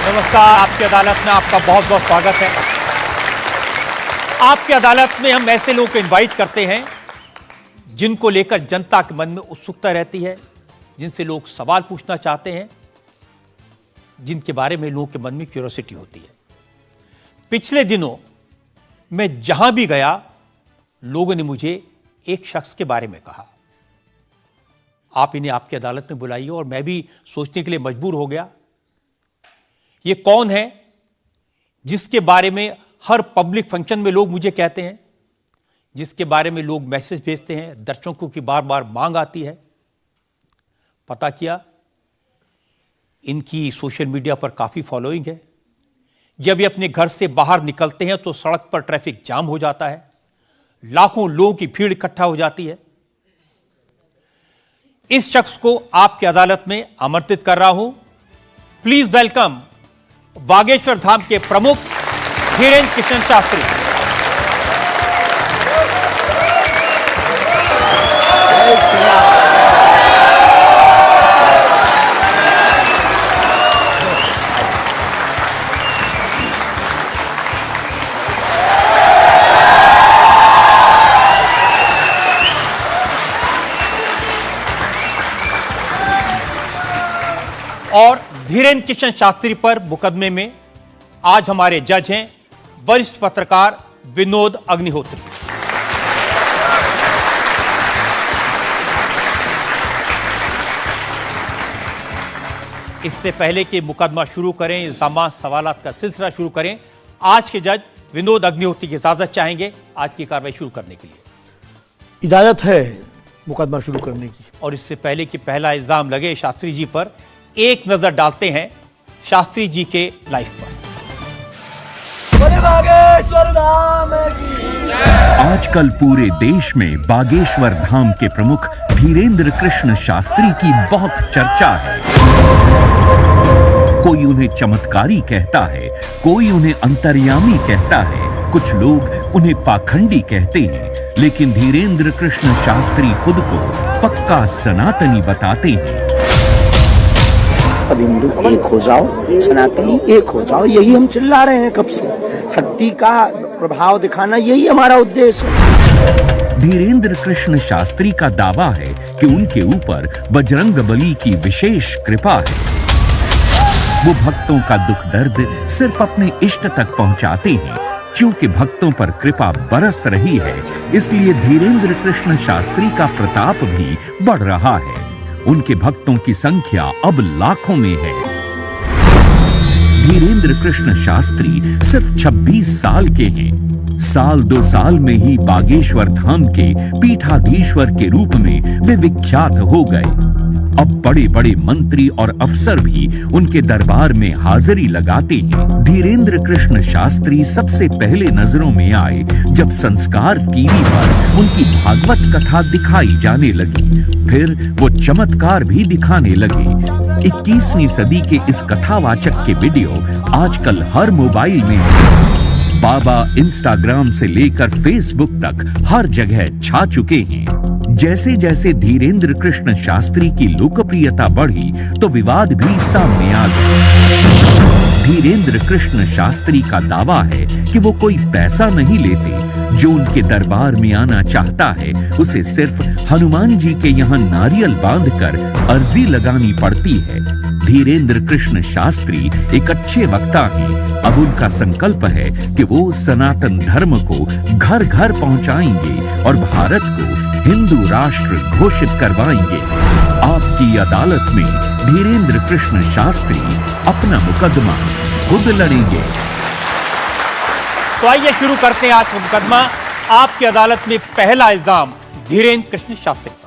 नमस्कार। आपकी अदालत में आपका बहुत बहुत स्वागत है। आपकी अदालत में हम ऐसे लोगों को इनवाइट करते हैं जिनको लेकर जनता के मन में उत्सुकता रहती है, जिनसे लोग सवाल पूछना चाहते हैं, जिनके बारे में लोगों के मन में क्यूरियोसिटी होती है। पिछले दिनों मैं जहां भी गया, लोगों ने मुझे एक शख्स के बारे में कहा, आप इन्हें आपकी अदालत में बुलाइए। और मैं भी सोचने के लिए मजबूर हो गया, ये कौन है जिसके बारे में हर पब्लिक फंक्शन में लोग मुझे कहते हैं, जिसके बारे में लोग मैसेज भेजते हैं, दर्शकों की बार बार मांग आती है। पता किया, इनकी सोशल मीडिया पर काफी फॉलोइंग है। जब ये अपने घर से बाहर निकलते हैं तो सड़क पर ट्रैफिक जाम हो जाता है, लाखों लोगों की भीड़ इकट्ठा हो जाती है। इस शख्स को आपकी अदालत में आमंत्रित कर रहा हूं। प्लीज वेलकम बागेश्वर धाम के प्रमुख धीरेन्द्र कृष्ण शास्त्री। और धीरेन्द्र कृष्ण शास्त्री पर मुकदमे में आज हमारे जज हैं वरिष्ठ पत्रकार विनोद अग्निहोत्री। इससे पहले कि मुकदमा शुरू करें, इल्जामात सवालात का सिलसिला शुरू करें, आज के जज विनोद अग्निहोत्री की इजाजत चाहेंगे आज की कार्रवाई शुरू करने के लिए। इजाजत है मुकदमा शुरू करने की। और इससे पहले कि पहला इल्जाम लगे शास्त्री जी पर, एक नजर डालते हैं शास्त्री जी के लाइफ पर। आजकल पूरे देश में बागेश्वर धाम के प्रमुख धीरेन्द्र कृष्ण शास्त्री की बहुत चर्चा है। कोई उन्हें चमत्कारी कहता है, कोई उन्हें अंतर्यामी कहता है, कुछ लोग उन्हें पाखंडी कहते हैं, लेकिन धीरेन्द्र कृष्ण शास्त्री खुद को पक्का सनातनी बताते हैं। अब हिंदू एक हो जाओ, सनातनी एक हो जाओ, यही हम चिल्ला रहे हैं कब से। शक्ति का प्रभाव दिखाना यही हमारा उद्देश्य है। धीरेन्द्र कृष्ण शास्त्री का दावा है कि उनके ऊपर बजरंगबली की विशेष कृपा है। वो भक्तों का दुख दर्द सिर्फ अपने इष्ट तक पहुंचाते हैं। चूंकि भक्तों पर कृपा बरस रही है, इसलिए धीरेन्द्र कृष्ण शास्त्री का प्रताप भी बढ़ रहा है। उनके भक्तों की संख्या अब लाखों में है। धीरेन्द्र कृष्ण शास्त्री सिर्फ 26 साल के हैं। साल 2 साल में ही बागेश्वर धाम के पीठाधीश्वर के रूप में वे विख्यात हो गए। अब बड़े बड़े मंत्री और अफसर भी उनके दरबार में हाजिरी लगाते हैं। धीरेन्द्र कृष्ण शास्त्री सबसे पहले नजरों में आए जब संस्कार टीवी पर उनकी भागवत कथा दिखाई जाने लगी। फिर वो चमत्कार भी दिखाने लगे। 21वीं सदी के इस कथावाचक के वीडियो आजकल हर मोबाइल में है। बाबा इंस्टाग्राम से लेकर फेसबुक तक हर जगह छा चुके हैं। जैसे जैसे धीरेन्द्र कृष्ण शास्त्री की लोकप्रियता बढ़ी तो विवाद भी सामने आ गए। धीरेन्द्र कृष्ण शास्त्री का दावा है कि वो कोई पैसा नहीं लेते। जो उनके दरबार में आना चाहता है उसे सिर्फ हनुमान जी के यहाँ नारियल बांधकर अर्जी लगानी पड़ती है। धीरेन्द्र कृष्ण शास्त्री एक अच्छे वक्ता हैं। अब उनका संकल्प है कि वो सनातन धर्म को घर घर पहुंचाएंगे और भारत को हिंदू राष्ट्र घोषित करवाएंगे। आपकी अदालत में धीरेन्द्र कृष्ण शास्त्री अपना मुकदमा खुद लड़ेंगे। तो आइए शुरू करते हैं आज का मुकदमा। आपकी अदालत में पहला इल्जाम धीरेन्द्र कृष्ण शास्त्री पर।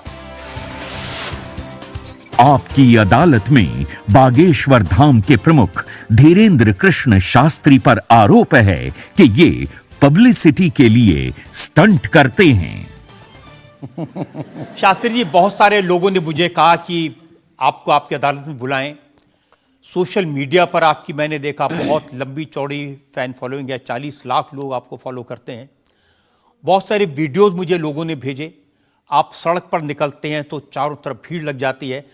आपकी अदालत में बागेश्वर धाम के प्रमुख धीरेन्द्र कृष्ण शास्त्री पर आरोप है कि ये पब्लिसिटी के लिए स्टंट करते हैं। शास्त्री जी, बहुत सारे लोगों ने मुझे कहा कि आपको आपकी अदालत में बुलाएं। सोशल मीडिया पर आपकी मैंने देखा बहुत लंबी चौड़ी फैन फॉलोइंग है, 40 लाख लोग आपको फॉलो करते हैं। बहुत सारे वीडियोस मुझे लोगों ने भेजे। आप सड़क पर निकलते हैं तो चारों तरफ भीड़ लग जाती है।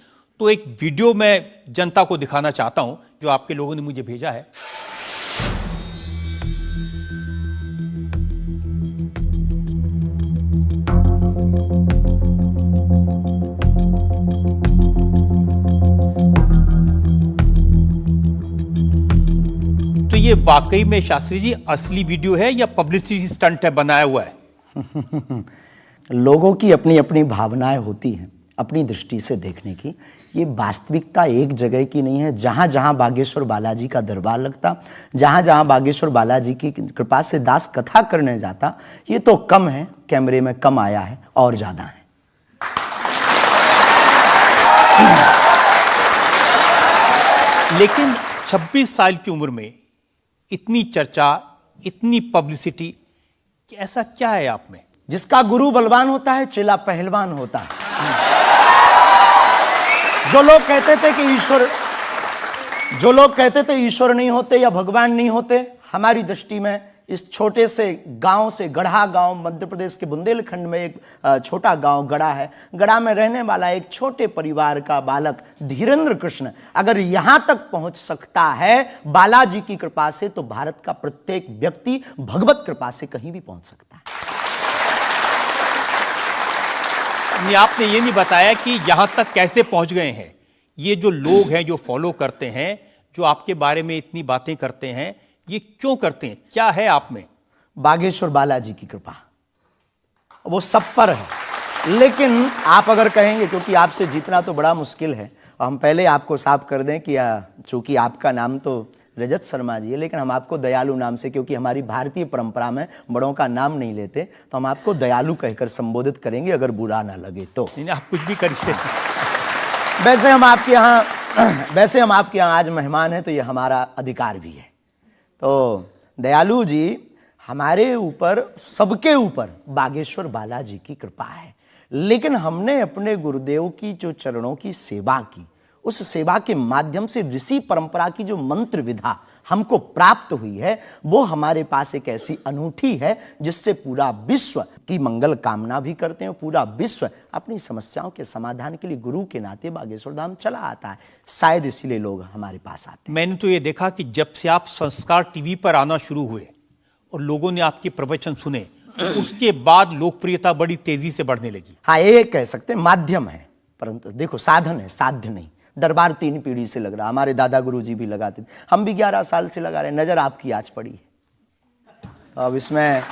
तो एक वीडियो मैं जनता को दिखाना चाहता हूं जो आपके लोगों ने मुझे भेजा है। तो ये वाकई में शास्त्री जी असली वीडियो है या पब्लिसिटी स्टंट है, बनाया हुआ है? लोगों की अपनी अपनी भावनाएं होती हैं, अपनी दृष्टि से देखने की। ये वास्तविकता एक जगह की नहीं है। जहां जहां बागेश्वर बालाजी का दरबार लगता, जहां जहां बागेश्वर बालाजी की कृपा से दास कथा करने जाता, ये तो कम है, कैमरे में कम आया है, और ज्यादा है। लेकिन 26 साल की उम्र में इतनी चर्चा, इतनी पब्लिसिटी, ऐसा क्या है आप में? जिसका गुरु बलवान होता है, चेला पहलवान होता है। जो लोग कहते थे ईश्वर नहीं होते या भगवान नहीं होते, हमारी दृष्टि में इस छोटे से गांव से, गढ़ा गांव, मध्य प्रदेश के बुंदेलखंड में एक छोटा गांव गढ़ा है। गढ़ा में रहने वाला एक छोटे परिवार का बालक धीरेन्द्र कृष्ण अगर यहां तक पहुंच सकता है बालाजी की कृपा से, तो भारत का प्रत्येक व्यक्ति भगवत कृपा से कहीं भी पहुंच सकता है। आपने ये नहीं बताया कि यहां तक कैसे पहुंच गए हैं। ये जो लोग हैं, जो फॉलो करते हैं, जो आपके बारे में इतनी बातें करते हैं, ये क्यों करते हैं? क्या है आप में? बागेश्वर बालाजी की कृपा, वो सब पर है। लेकिन आप अगर कहेंगे, क्योंकि आपसे जीतना तो बड़ा मुश्किल है, हम पहले आपको साफ कर दें कि चूंकि आपका नाम तो रजत शर्मा जी है, लेकिन हम आपको दयालु नाम से, क्योंकि हमारी भारतीय परंपरा में बड़ों का नाम नहीं लेते, तो हम आपको दयालु कहकर संबोधित करेंगे, अगर बुरा ना लगे तो। नहीं, आप कुछ भी करिए। वैसे हम आपके यहाँ आज मेहमान हैं, तो ये हमारा अधिकार भी है। तो दयालु जी, हमारे ऊपर, सबके ऊपर बागेश्वर बालाजी की कृपा है, लेकिन हमने अपने गुरुदेव की जो चरणों की सेवा की, उस सेवा के माध्यम से ऋषि परंपरा की जो मंत्र विधा हमको प्राप्त हुई है, वो हमारे पास एक ऐसी अनूठी है जिससे पूरा विश्व की मंगल कामना भी करते हैं। पूरा विश्व अपनी समस्याओं के समाधान के लिए गुरु के नाते बागेश्वर धाम चला आता है। शायद इसीलिए लोग हमारे पास आते हैं। मैंने तो ये देखा कि जब से आप संस्कार टीवी पर आना शुरू हुए और लोगों ने आपके प्रवचन सुने, उसके बाद लोकप्रियता बड़ी तेजी से बढ़ने लगी। हाँ, ये कह सकते हैं माध्यम है, परंतु देखो साधन है, साध्य नहीं। दरबार 3 पीढ़ी से लग रहा, हमारे दादा गुरु जी भी लगाते थे, हम भी 11 साल से लगा रहे हैं। नजर आपकी आज पड़ी है अब इसमें,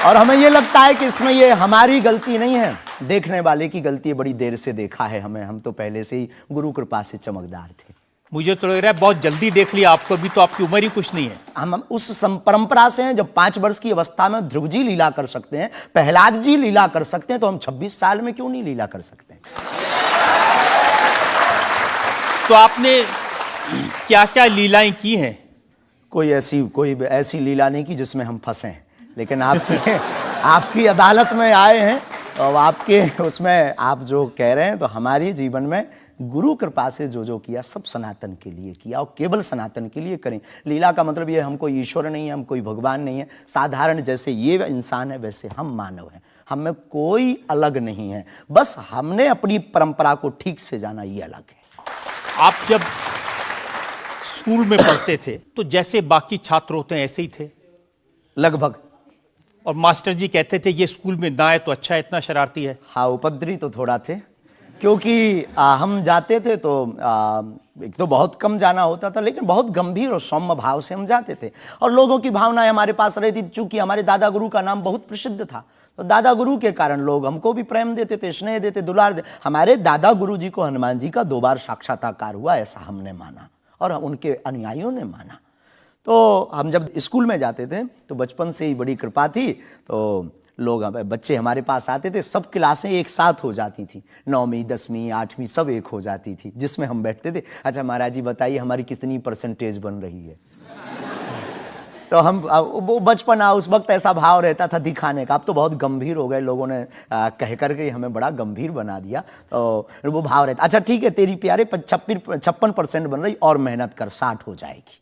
और हमें ये लगता है कि इसमें ये हमारी गलती नहीं है, देखने वाले की गलती है। बड़ी देर से देखा है हमें, हम तो पहले से ही गुरु कृपा से चमकदार थे। मुझे तो लग रहा है बहुत जल्दी देख लिया आपको, अभी तो आपकी उम्र ही कुछ नहीं है। हम उस परंपरा से हैं, जब 5 वर्ष की अवस्था में ध्रुव जी लीला कर सकते हैं, प्रहलाद जी लीला कर सकते हैं, तो हम 26 साल में क्यों नहीं लीला कर सकते? तो आपने क्या क्या लीलाएं की हैं? कोई ऐसी लीला नहीं की जिसमें हम फंसे हैं, लेकिन आपकी अदालत में आए हैं, और आपके उसमें आप जो कह रहे हैं, तो हमारे जीवन में गुरु कृपा से जो जो किया, सब सनातन के लिए किया, और केवल सनातन के लिए करें। लीला का मतलब ये, हम कोई ईश्वर नहीं है, हम कोई भगवान नहीं है। साधारण जैसे ये इंसान है, वैसे हम मानव हैं, हम में कोई अलग नहीं है। बस हमने अपनी परंपरा को ठीक से जाना, ये अलग है। आप जब स्कूल में पढ़ते थे तो जैसे बाकी छात्र होते हैं ऐसे ही थे लगभग, और मास्टर जी कहते थे ये स्कूल में ना है तो अच्छा है, इतना शरारती है? हाँ, उपद्रवी तो थोड़ा थे, क्योंकि हम जाते थे तो एक तो बहुत कम जाना होता था, लेकिन बहुत गंभीर और सौम्य भाव से हम जाते थे, और लोगों की भावनाएं हमारे पास रहती थी। चूंकि हमारे दादा गुरु का नाम बहुत प्रसिद्ध था, तो दादा गुरु के कारण लोग हमको भी प्रेम देते थे, स्नेह देते, दुलार देते। हमारे दादा गुरु जी को हनुमान जी का 2 बार साक्षात्कार हुआ, ऐसा हमने माना, और उनके अनुयायियों ने माना। तो हम जब स्कूल में जाते थे, तो बचपन से ही बड़ी कृपा थी, तो लोग, बच्चे हमारे पास आते थे, सब क्लासें एक साथ हो जाती थी, 9वीं 10वीं 8वीं सब एक हो जाती थी, जिसमें हम बैठते थे। अच्छा महाराज जी बताइए हमारी कितनी परसेंटेज बन रही है? तो हम, वो बचपना, उस वक्त ऐसा भाव रहता था दिखाने का। अब तो बहुत गंभीर हो गए, लोगों ने कह करके हमें बड़ा गंभीर बना दिया, तो वो भाव रहता। अच्छा ठीक है, तेरी प्यारे 56% बन रही, और मेहनत कर, 60 हो जाएगी।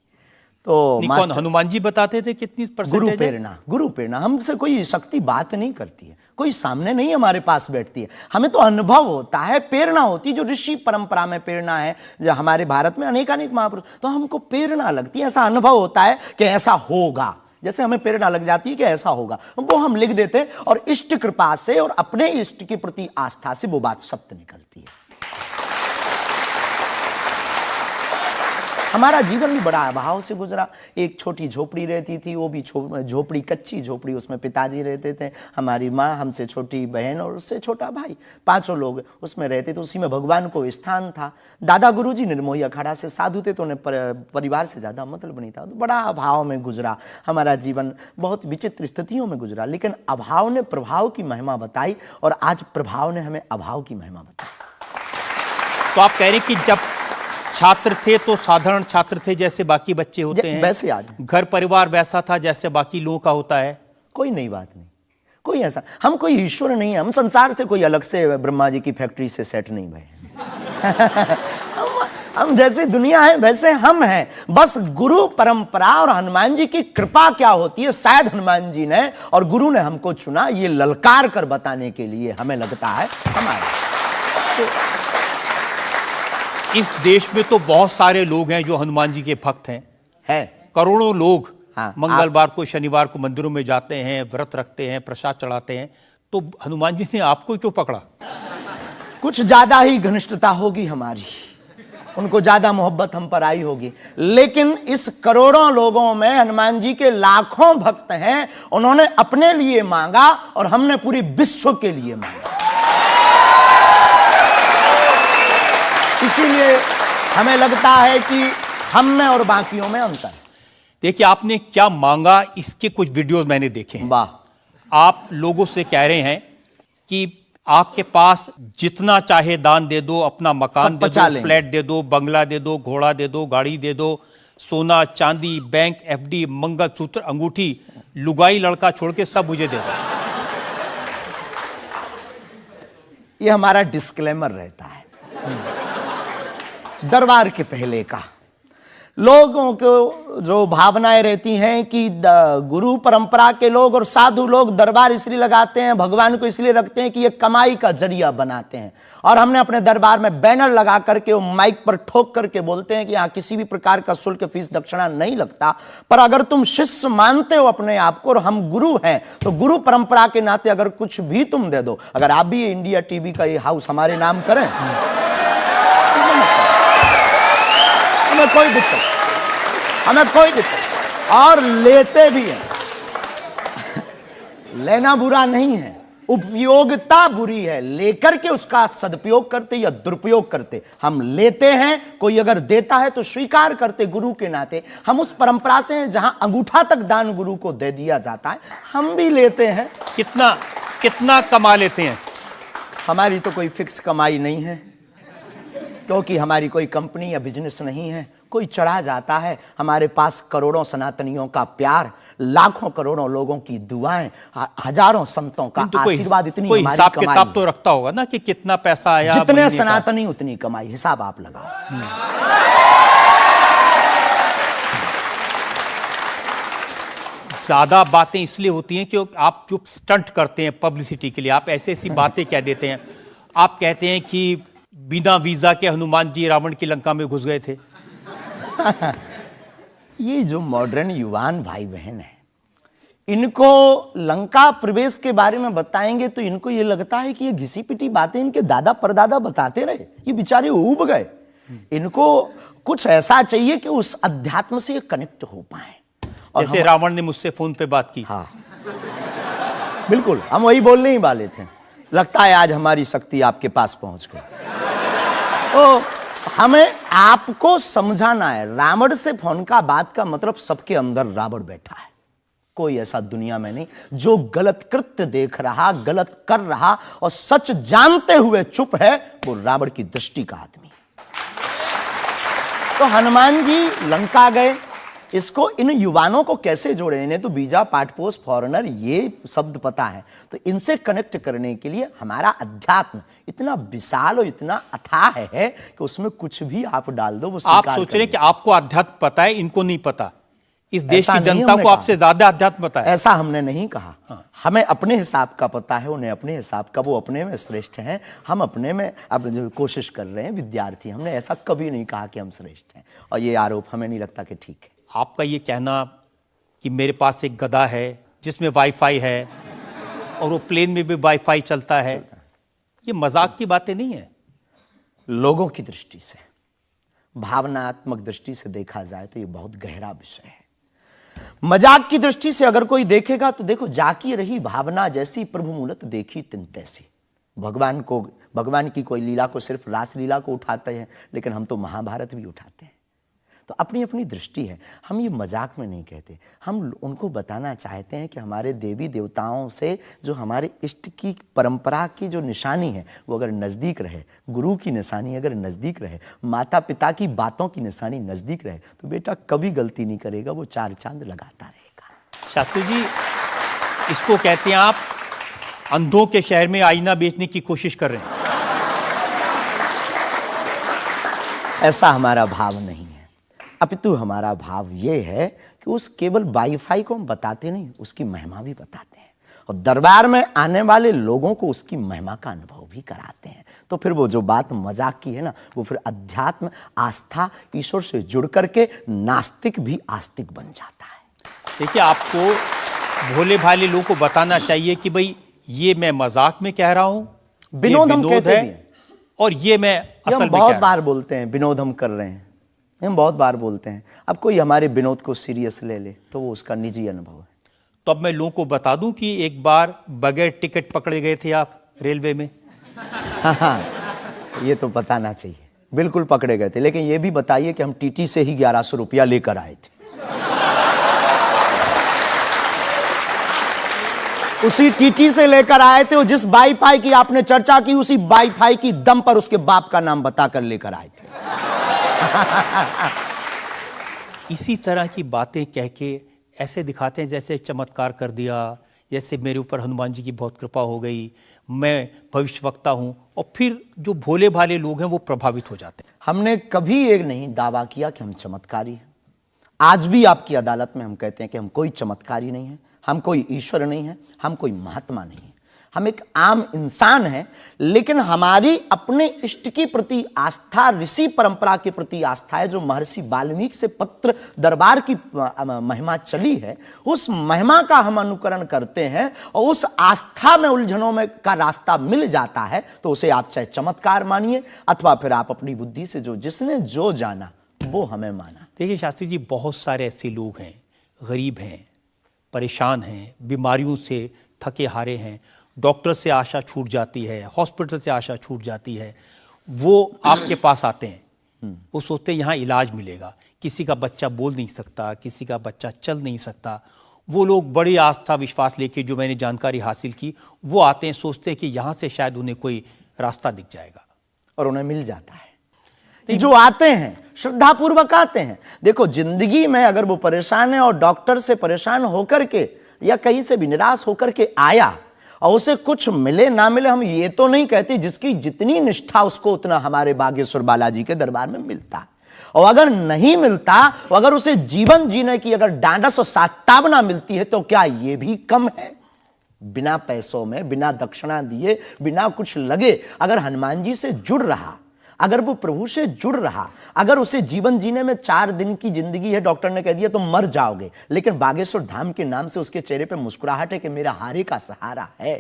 तो नहीं, कौन हनुमान जी बताते थे कितनी गुरु परसेंटेज है? गुरु प्रेरणा हमसे कोई शक्ति बात नहीं करती है, कोई सामने नहीं हमारे पास बैठती है, हमें तो अनुभव होता है, प्रेरणा होती है। जो ऋषि परंपरा में प्रेरणा है, जो हमारे भारत में अनेकानेक महापुरुष, तो हमको प्रेरणा लगती है, ऐसा अनुभव होता है कि ऐसा होगा, जैसे हमें प्रेरणा लग जाती है कि ऐसा होगा, वो हम लिख देते हैं और इष्ट कृपा से और अपने इष्ट के प्रति आस्था से वो बात सत्य निकलती है। हमारा जीवन भी बड़ा अभाव से गुजरा। एक छोटी झोपड़ी रहती थी, वो भी झोपड़ी कच्ची झोपड़ी, उसमें पिताजी रहते थे, हमारी माँ, हमसे छोटी बहन और उससे छोटा भाई, 5 लोग उसमें रहते थे। उसी में भगवान को स्थान था। दादा गुरुजी निर्मोही अखाड़ा से साधु थे, तो उन्हें परिवार से ज़्यादा मतलब नहीं था। तो बड़ा अभाव में गुजरा हमारा जीवन, बहुत विचित्र स्थितियों में गुजरा। लेकिन अभाव ने प्रभाव की महिमा बताई और आज प्रभाव ने हमें अभाव की महिमा बताई। तो आप कह रहे हैं कि जब छात्र थे तो साधारण छात्र थे, जैसे बाकी बच्चे होते हैं, वैसे आज घर परिवार वैसा था जैसे बाकी लोगों का होता है। कोई नई बात नहीं, कोई ऐसा, हम कोई ईश्वर नहीं है, हम संसार से कोई अलग से ब्रह्मा जी की फैक्ट्री से सेट नहीं भये। हम जैसे दुनिया है वैसे हम हैं। बस गुरु परंपरा और हनुमान जी की कृपा क्या होती है, शायद हनुमान जी ने और गुरु ने हमको चुना ये ललकार कर बताने के लिए, हमें लगता है हमारे। तो इस देश में तो बहुत सारे लोग हैं जो हनुमान जी के भक्त हैं, है करोड़ों लोग। हाँ, मंगलवार को शनिवार को मंदिरों में जाते हैं, व्रत रखते हैं, प्रसाद चढ़ाते हैं। तो हनुमान जी ने आपको क्यों पकड़ा? कुछ ज्यादा ही घनिष्ठता होगी हमारी, उनको ज्यादा मोहब्बत हम पर आई होगी। लेकिन इस करोड़ों लोगों में हनुमान जी के लाखों भक्त हैं। उन्होंने अपने लिए मांगा और हमने पूरी विश्व के लिए मांगा। इसीलिए हमें लगता है कि हम में और बाकियों में अंतर है। देखिए, आपने क्या मांगा, इसके कुछ वीडियोस मैंने देखे हैं। वाह। आप लोगों से कह रहे हैं कि आपके पास जितना चाहे दान दे दो, अपना मकान दे दो, फ्लैट दे दो, बंगला दे दो, घोड़ा दे दो, गाड़ी दे दो, सोना चांदी, बैंक, एफडी, मंगलसूत्र, अंगूठी, लुगाई लड़का छोड़ के सब मुझे दे दो। ये हमारा डिस्क्लेमर रहता है दरबार के पहले का। लोगों को जो भावनाएं रहती हैं कि गुरु परंपरा के लोग और साधु लोग दरबार इसलिए लगाते हैं, भगवान को इसलिए रखते हैं कि ये कमाई का जरिया बनाते हैं। और हमने अपने दरबार में बैनर लगा करके, वो माइक पर ठोक करके बोलते हैं कि यहाँ किसी भी प्रकार का शुल्क, फीस, दक्षिणा नहीं लगता। पर अगर तुम शिष्य मानते हो अपने आप को और हम गुरु हैं, तो गुरु परंपरा के नाते अगर कुछ भी तुम दे दो, अगर आप भी इंडिया टीवी का ये हाउस हमारे नाम करें, हमें कोई दिक्कत, हमें कोई दिक्कत, और लेते भी हैं। लेना बुरा नहीं है, उपयोगिता बुरी है। लेकर के उसका सदुपयोग करते या दुरुपयोग करते। हम लेते हैं, कोई अगर देता है तो स्वीकार करते गुरु के नाते। हम उस परंपरा से हैं जहां अंगूठा तक दान गुरु को दे दिया जाता है, हम भी लेते हैं। कितना कमा लेते हैं? हमारी तो कोई फिक्स कमाई नहीं है, क्योंकि हमारी कोई कंपनी या बिजनेस नहीं है। कोई चढ़ा जाता है, हमारे पास करोड़ों सनातनियों का प्यार, लाखों करोड़ों लोगों की दुआएं, हजारों संतों का आशीर्वाद, इतनी कोई हमारी हिसाब कमाई किताब तो रखता होगा ना कि कितना पैसा आया। जितने सनातनी उतनी कमाई, हिसाब आप लगाओ। ज्यादा बातें इसलिए होती हैं कि आप जो स्टंट करते हैं पब्लिसिटी के लिए, आप ऐसी ऐसी बातें कह देते हैं। आप कहते हैं कि बिना वीजा के हनुमान जी रावण की लंका में घुस गए थे। ये जो मॉडर्न युवान भाई बहन है, इनको लंका प्रवेश के बारे में बताएंगे तो इनको ये लगता है कि ये घिसी पिटी बातें इनके दादा परदादा बताते रहे, ये बेचारे ऊब गए। इनको कुछ ऐसा चाहिए कि उस अध्यात्म से कनेक्ट हो पाए। और जैसे रावण ने मुझसे फोन पे बात की। हाँ, बिल्कुल, हम वही बोलने ही वाले थे। लगता है आज हमारी शक्ति आपके पास पहुंच गई। तो हमें आपको समझाना है, रावण से फोन का बात का मतलब सबके अंदर रावण बैठा है। कोई ऐसा दुनिया में नहीं जो गलत कृत्य देख रहा, गलत कर रहा और सच जानते हुए चुप है, वो रावण की दृष्टि का आदमी। तो हनुमान जी लंका गए, इसको इन युवानों को कैसे जोड़े? इन्हें तो वीजा, पासपोर्ट, फॉरेनर ये शब्द पता है। तो इनसे कनेक्ट करने के लिए हमारा अध्यात्म इतना विशाल और इतना अथाह है कि उसमें कुछ भी आप डाल दो वो आप सोच रहे हैं कि आपको अध्यात्म पता है, इनको नहीं पता। इस देश ऐसा की नहीं जनता हमने को कहा। आपसे ज्यादा अध्यात्म पता है। ऐसा हमने नहीं कहा। हमें अपने हिसाब का पता है, उन्हें अपने हिसाब का। वो अपने में श्रेष्ठ हैं, हम अपने में अब जो कोशिश कर रहे हैं विद्यार्थी। हमने ऐसा कभी नहीं कहा कि हम श्रेष्ठ हैं, और ये आरोप हमें नहीं लगता कि ठीक है। आपका ये कहना कि मेरे पास एक गधा है जिसमें वाईफाई है और वो प्लेन में भी वाईफाई चलता है, ये मजाक की बातें नहीं है। लोगों की दृष्टि से, भावनात्मक दृष्टि से देखा जाए तो ये बहुत गहरा विषय है। मजाक की दृष्टि से अगर कोई देखेगा तो देखो, जाकी रही भावना जैसी प्रभु मूलत देखी तिन तैसी। भगवान की कोई लीला को सिर्फ रास लीला को उठाते हैं, लेकिन हम तो महाभारत भी उठाते हैं। तो अपनी अपनी दृष्टि है, हम ये मजाक में नहीं कहते। हम उनको बताना चाहते हैं कि हमारे देवी देवताओं से जो हमारे इष्ट की परंपरा की जो निशानी है वो अगर नज़दीक रहे, गुरु की निशानी अगर नज़दीक रहे, माता पिता की बातों की निशानी नज़दीक रहे, तो बेटा कभी गलती नहीं करेगा, वो 4 चांद लगाता रहेगा। शास्त्री जी, इसको कहते हैं आप अंधों के शहर में आईना बेचने की कोशिश कर रहे हैं। ऐसा हमारा भाव नहीं है, अपितु हमारा भाव ये है कि उस केवल वाईफाई को हम बताते नहीं, उसकी महिमा भी बताते हैं, और दरबार में आने वाले लोगों को उसकी महिमा का अनुभव भी कराते हैं। तो फिर वो जो बात मजाक की है ना, वो फिर अध्यात्म, आस्था, ईश्वर से जुड़ करके नास्तिक भी आस्तिक बन जाता है। देखिए, आपको भोले भाले लोगों को बताना चाहिए कि भाई ये मैं मजाक में कह रहा हूं, विनोद हम कहते भी हैं। और ये मैं असल हम में बहुत कह बार बोलते हैं विनोद हम कर रहे हैं, हम बहुत बार बोलते हैं। अब कोई हमारे विनोद को सीरियस ले ले तो वो उसका निजी अनुभव है। तो अब मैं लोगों को बता दूं कि एक बार बगैर टिकट पकड़े गए थे आप रेलवे में। हाँ, ये तो बताना चाहिए, बिल्कुल पकड़े गए थे। लेकिन ये भी बताइए कि हम टीटी से ही 1100 रुपया लेकर आए थे। उसी टीटी से लेकर आए थे, और जिस वाईफाई की आपने चर्चा की उसी वाईफाई की दम पर उसके बाप का नाम बताकर लेकर आए थे। इसी तरह की बातें कह के ऐसे दिखाते हैं जैसे चमत्कार कर दिया, जैसे मेरे ऊपर हनुमान जी की बहुत कृपा हो गई, मैं भविष्यवक्ता हूं, और फिर जो भोले भाले लोग हैं वो प्रभावित हो जाते हैं। हमने कभी एक नहीं दावा किया कि हम चमत्कारी हैं। आज भी आपकी अदालत में हम कहते हैं कि हम कोई चमत्कारी नहीं है, हम कोई ईश्वर नहीं है, हम कोई महात्मा नहीं है, हम एक आम इंसान हैं। लेकिन हमारी अपने इष्ट की प्रति आस्था, ऋषि परंपरा के प्रति आस्था है, जो महर्षि वाल्मीकि से पत्र दरबार की महिमा चली है, उस महिमा का हम अनुकरण करते हैं, और उस आस्था में उलझनों में का रास्ता मिल जाता है, तो उसे आप चाहे चमत्कार मानिए अथवा फिर आप अपनी बुद्धि से जो जिसने जो जाना वो हमें माना। देखिए शास्त्री जी, बहुत सारे ऐसे लोग हैं, गरीब हैं, परेशान हैं, बीमारियों से थके हारे हैं, डॉक्टर से आशा छूट जाती है, हॉस्पिटल से आशा छूट जाती है, वो आपके पास आते हैं, वो सोचते हैं यहाँ इलाज मिलेगा। किसी का बच्चा बोल नहीं सकता, किसी का बच्चा चल नहीं सकता, वो लोग बड़ी आस्था विश्वास लेके, जो मैंने जानकारी हासिल की, वो आते हैं, सोचते हैं कि यहाँ से शायद उन्हें कोई रास्ता दिख जाएगा, और उन्हें मिल जाता है। जो आते हैं श्रद्धापूर्वक आते हैं। देखो, जिंदगी में अगर वो परेशान है और डॉक्टर से परेशान होकर के या कहीं से भी निराश होकर के आया और उसे कुछ मिले ना मिले, हम ये तो नहीं कहते, जिसकी जितनी निष्ठा उसको उतना हमारे बागेश्वर बालाजी के दरबार में मिलता। और अगर नहीं मिलता, और अगर उसे जीवन जीने की अगर डांडस और सात्तावना मिलती है, तो क्या ये भी कम है? बिना पैसों में, बिना दक्षिणा दिए, बिना कुछ लगे अगर हनुमान जी से जुड़ रहा, अगर वो प्रभु से जुड़ रहा, अगर उसे जीवन जीने में 4 दिन की जिंदगी है, डॉक्टर ने कह दिया तो मर जाओगे, लेकिन बागेश्वर धाम के नाम से उसके चेहरे पे मुस्कुराहट है कि मेरा हारे का सहारा है,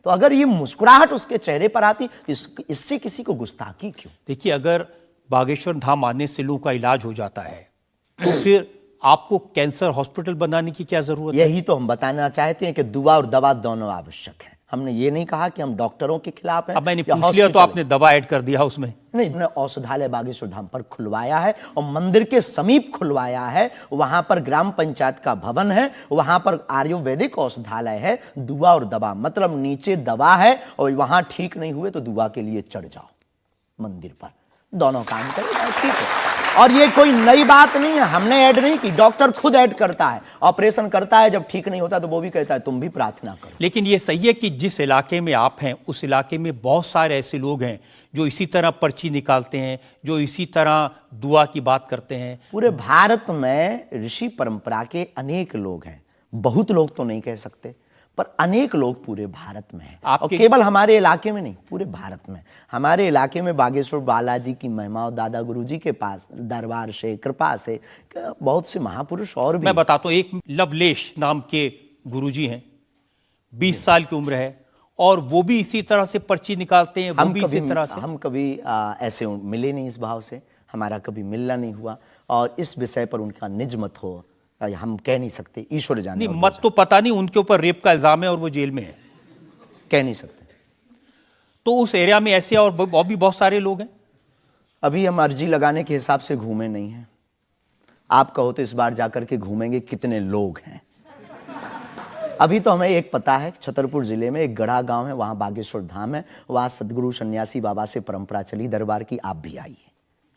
तो अगर ये मुस्कुराहट उसके चेहरे पर आती, इससे किसी को गुस्ताखी क्यों? देखिए, अगर बागेश्वर धाम आने से लोगों का इलाज हो जाता है, तो फिर आपको कैंसर हॉस्पिटल बनाने की क्या जरूरत है? यही तो हम बताना चाहते हैं कि दुआ और दवा दोनों आवश्यक है। हमने ये नहीं कहा कि हम डॉक्टरों के खिलाफ हैं। अब मैंने पूछ लिया तो आपने दवा ऐड कर दिया उसमें। नहीं, हमने औषधालय बागेश्वर धाम पर खुलवाया है, और मंदिर के समीप खुलवाया है। वहां पर ग्राम पंचायत का भवन है, वहां पर आयुर्वेदिक औषधालय है। दुआ और दवा मतलब नीचे दवा है, और वहां ठीक नहीं हुए तो दुआ के लिए चढ़ जाओ मंदिर पर, दोनों काम करेगा, ठीक है। और ये कोई नई बात नहीं है, हमने ऐड नहीं की, डॉक्टर खुद ऐड करता है, ऑपरेशन करता है, जब ठीक नहीं होता तो वो भी कहता है तुम भी प्रार्थना करो। लेकिन ये सही है कि जिस इलाके में आप हैं उस इलाके में बहुत सारे ऐसे लोग हैं जो इसी तरह पर्ची निकालते हैं, जो इसी तरह दुआ की बात करते हैं। पूरे भारत में ऋषि परंपरा के अनेक लोग हैं, बहुत लोग तो नहीं कह सकते, पर अनेक लोग पूरे भारत में हैं। और केवल हमारे इलाके में नहीं, पूरे भारत में। हमारे इलाके में बागेश्वर बालाजी की महिमा और दादा गुरुजी के पास दरबार से, कृपा से बहुत से महापुरुष और भी। मैं बताता हूँ, एक लवलेश नाम के गुरुजी हैं, 20 साल की उम्र है, और वो भी इसी तरह से पर्ची निकालते हैं। हम कभी ऐसे मिले नहीं, इस भाव से हमारा कभी मिलना नहीं हुआ, और इस विषय पर उनका निज मत हो हम कह नहीं सकते, ईश्वर जाने। नहीं, मत तो पता नहीं, उनके ऊपर रेप का इल्जाम है और वो जेल में है, कह नहीं सकते। तो उस एरिया में ऐसे और भी बहुत सारे लोग हैं। अभी हम अर्जी लगाने के हिसाब से घूमे नहीं हैं, आप कहो तो इस बार जाकर के घूमेंगे कितने लोग हैं। अभी तो हमें एक पता है, छतरपुर जिले में एक गढ़ा गांव है, वहां बागेश्वर धाम है, वहां सदगुरु सन्यासी बाबा से परंपरा चली दरबार की, आप भी आइए।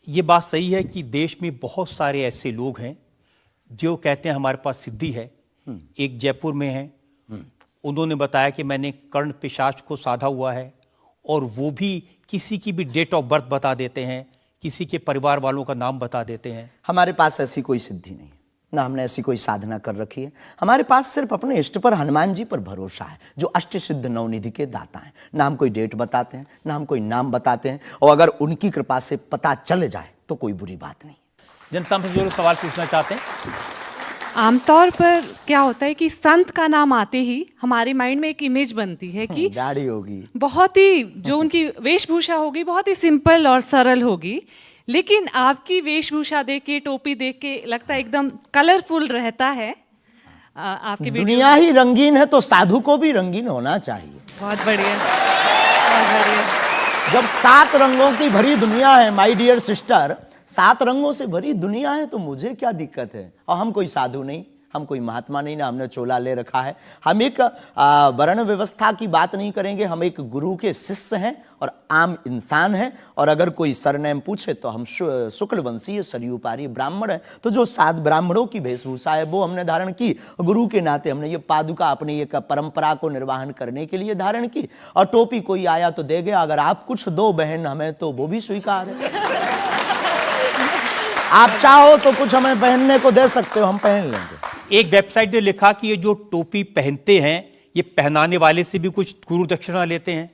ये बात सही है कि देश में बहुत सारे ऐसे लोग हैं जो कहते हैं हमारे पास सिद्धि है। एक जयपुर में है, उन्होंने बताया कि मैंने कर्ण पिशाच को साधा हुआ है, और वो भी किसी की भी डेट ऑफ बर्थ बता देते हैं, किसी के परिवार वालों का नाम बता देते हैं। हमारे पास ऐसी कोई सिद्धि नहीं, ना हमने ऐसी कोई साधना कर रखी है। हमारे पास सिर्फ अपने इष्ट पर, हनुमान जी पर भरोसा है, जो अष्ट सिद्ध नवनिधि के दाता हैं। ना हम कोई डेट बताते हैं, ना हम कोई नाम बताते हैं, और अगर उनकी कृपा से पता चल जाए तो कोई बुरी बात नहीं। जनता में जो लोग सवाल पूछना चाहते हैं, आमतौर पर क्या होता है कि संत का नाम आते ही हमारे माइंड में एक इमेज बनती है कि दाढ़ी होगी, बहुत ही जो उनकी वेशभूषा होगी बहुत ही सिंपल और सरल होगी, लेकिन आपकी वेशभूषा देख के, टोपी देख के लगता है एकदम कलरफुल रहता है। आपके दुनिया ही रंगीन है तो साधु को भी रंगीन होना चाहिए। बहुत बढ़िया, बहुत बढ़िया। जब 7 रंगों की भरी दुनिया है माय डियर सिस्टर, 7 रंगों से भरी दुनिया है, तो मुझे क्या दिक्कत है। और हम कोई साधु नहीं, हम कोई महात्मा नहीं, ना हमने चोला ले रखा है। हम एक वर्ण व्यवस्था की बात नहीं करेंगे, हम एक गुरु के शिष्य हैं और आम इंसान हैं। और अगर कोई सरनेम पूछे तो हम शुक्ल वंशीय सरयूपारी ब्राह्मण हैं। तो जो 7 ब्राह्मणों की वेशभूषा है वो हमने धारण की, गुरु के नाते हमने ये पादुका अपनी एक परंपरा को निर्वाहन करने के लिए धारण की। और टोपी कोई आया तो दे गया, अगर आप कुछ दो बहन हमें तो वो भी स्वीकार है। आप चाहो तो कुछ हमें पहनने को दे सकते हो, हम पहन लेंगे। एक वेबसाइट ने लिखा कि ये जो टोपी पहनते हैं ये पहनाने वाले से भी कुछ गुरु दक्षिणा लेते हैं,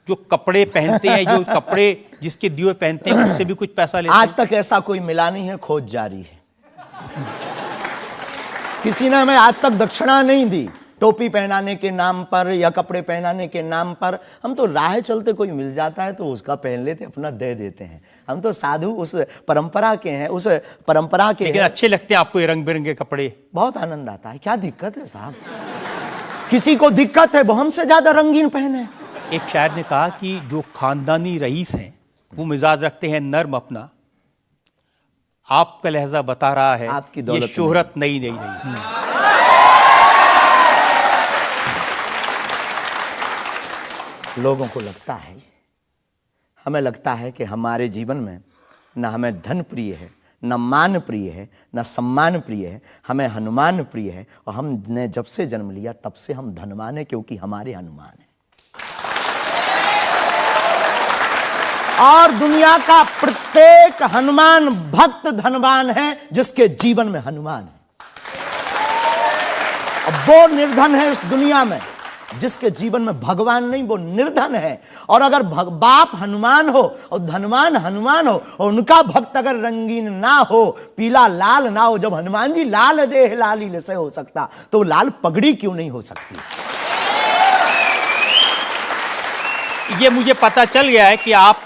जो कपड़े पहनते हैं, जो कपड़े जिसके दिए पहनते हैं उससे भी कुछ पैसा लेते हैं। आज तक ऐसा कोई मिला नहीं है, खोज जारी है। किसी ने हमें आज तक दक्षिणा नहीं दी, टोपी पहनाने के नाम पर या कपड़े पहनाने के नाम पर। हम तो राह चलते कोई मिल जाता है तो उसका पहन लेते, अपना दे देते हैं। हम तो साधु उस परंपरा के हैं, उस परंपरा के। लेकिन अच्छे लगते हैं आपको ये रंग बिरंगे कपड़े? बहुत आनंद आता है। क्या दिक्कत है साहब? किसी को दिक्कत है वो हमसे ज्यादा रंगीन पहने। एक शायर ने कहा कि जो खानदानी रईस हैं वो मिजाज रखते हैं नर्म अपना, आपका लहजा बता रहा है आपकी दौलत ये शोहरत नई नई नहीं। लोगों को लगता है, हमें लगता है कि हमारे जीवन में न हमें धन प्रिय है, न मान प्रिय है, न सम्मान प्रिय है, हमें हनुमान प्रिय है। और हमने जब से जन्म लिया तब से हम धनवान हैं, क्योंकि हमारे हनुमान हैं। और दुनिया का प्रत्येक हनुमान भक्त धनवान है जिसके जीवन में हनुमान है। और वो निर्धन है इस दुनिया में जिसके जीवन में भगवान नहीं, वो निर्धन है। और अगर बाप हनुमान हो और धनवान हनुमान हो और उनका भक्त अगर रंगीन ना हो, पीला लाल ना हो, जब हनुमान जी लाल देह लाली से हो सकता तो लाल पगड़ी क्यों नहीं हो सकती? ये मुझे पता चल गया है कि आप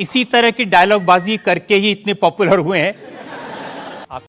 इसी तरह की डायलॉग बाजी करके ही इतने पॉपुलर हुए हैं